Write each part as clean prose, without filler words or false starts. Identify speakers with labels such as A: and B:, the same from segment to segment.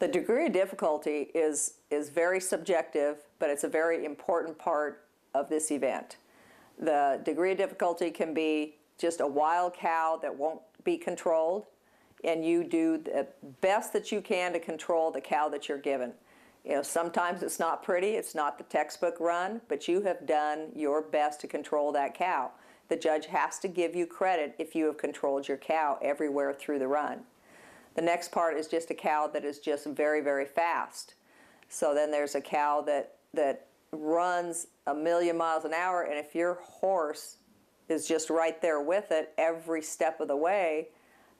A: The degree of difficulty is very subjective, but it's a very important part of this event. The degree of difficulty can be just a wild cow that won't be controlled, and you do the best that you can to control the cow that you're given. You know, sometimes it's not pretty, it's not the textbook run, but you have done your best to control that cow. The judge has to give you credit if you have controlled your cow everywhere through the run. The next part is just a cow that is just very, very fast. So then there's a cow that runs 1,000,000 miles an hour, and if your horse is just right there with it every step of the way,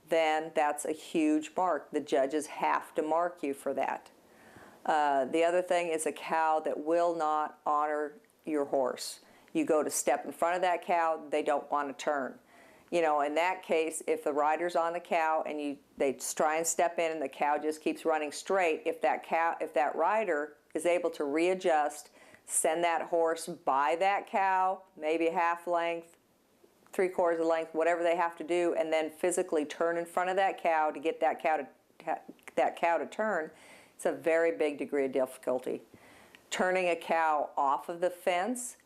A: then that's a huge mark. The judges have to mark you for that. The other thing is a cow that will not honor your horse. You go to step in front of that cow, they don't want to turn. You know, in that case, if the rider's on the cow and they try and step in and the cow just keeps running straight, if that rider is able to readjust, send that horse by that cow, maybe half length, 3/4 of length, whatever they have to do, and then physically turn in front of that cow to get that cow to turn, it's a very big degree of difficulty. Turning a cow off of the fence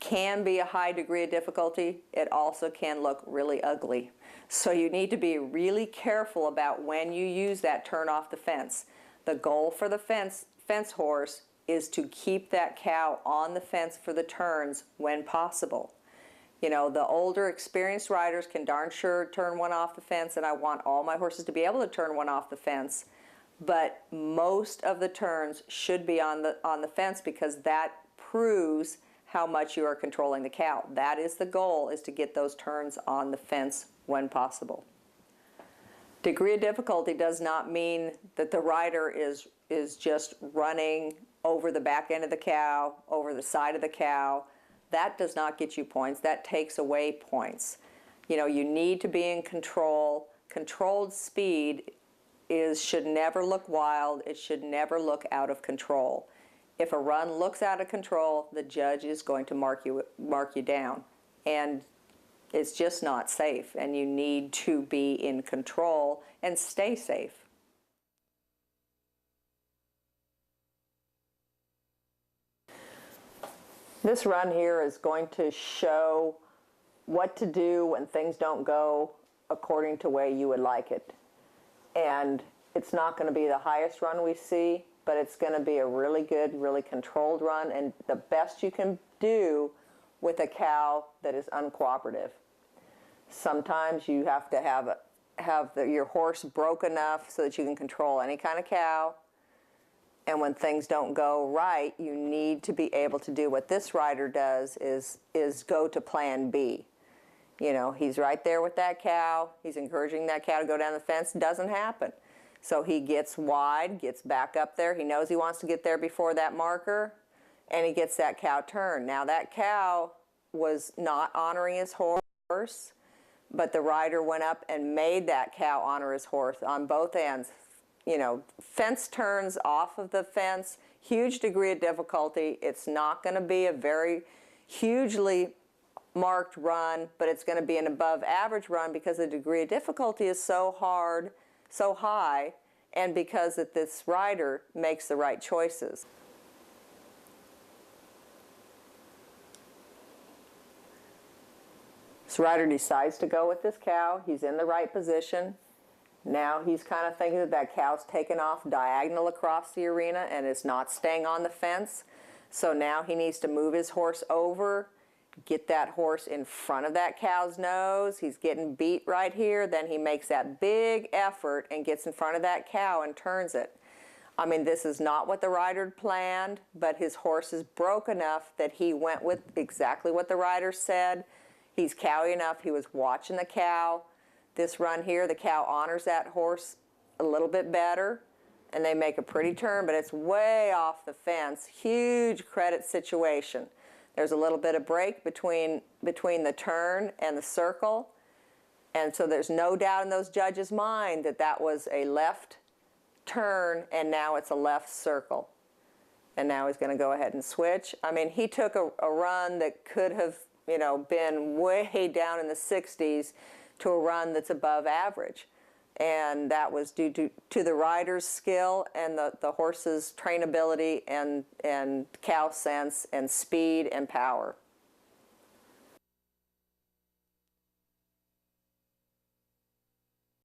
A: can be a high degree of difficulty. It also can look really ugly. So you need to be really careful about when you use that turn off the fence. The goal for the fence horse is to keep that cow on the fence for the turns when possible. You know, the older experienced riders can darn sure turn one off the fence, and I want all my horses to be able to turn one off the fence, but most of the turns should be on the fence because that proves how much you are controlling the cow. That is the goal, is to get those turns on the fence when possible. Degree of difficulty does not mean that the rider is just running over the back end of the cow, over the side of the cow. That does not get you points. That takes away points. You know, you need to be in control. Controlled speed should never look wild. It should never look out of control. If a run looks out of control, the judge is going to mark you down. And it's just not safe, and you need to be in control and stay safe. This run here is going to show what to do when things don't go according to the way you would like it. And it's not going to be the highest run we see, but it's going to be a really good, really controlled run, and the best you can do with a cow that is uncooperative. Sometimes you have to have your horse broke enough so that you can control any kind of cow, and when things don't go right, you need to be able to do what this rider does, is go to plan B. You know, he's right there with that cow, he's encouraging that cow to go down the fence, doesn't happen. So he gets wide, gets back up there. He knows he wants to get there before that marker, and he gets that cow turned. Now that cow was not honoring his horse, but the rider went up and made that cow honor his horse on both ends. You know, fence turns off of the fence, huge degree of difficulty. It's not going to be a very hugely marked run, but it's going to be an above average run because the degree of difficulty is so hard, so high, and because that this rider makes the right choices. This rider decides to go with this cow. He's in the right position. Now he's kind of thinking that that cow's taken off diagonal across the arena and is not staying on the fence. So now he needs to move his horse over, get that horse in front of that cow's nose. He's getting beat right here. Then he makes that big effort and gets in front of that cow and turns it. I mean, this is not what the rider planned, but his horse is broke enough that he went with exactly what the rider said. He's cowy enough. He was watching the cow. This run here, the cow honors that horse a little bit better, and they make a pretty turn, but it's way off the fence. Huge credit situation. There's a little bit of break between the turn and the circle, and so there's no doubt in those judges' mind that that was a left turn, and now it's a left circle. And now he's going to go ahead and switch. I mean, he took a run that could have, you know, been way down in the 60s to a run that's above average. and that was due to the rider's skill and the horse's trainability and cow sense and speed and power.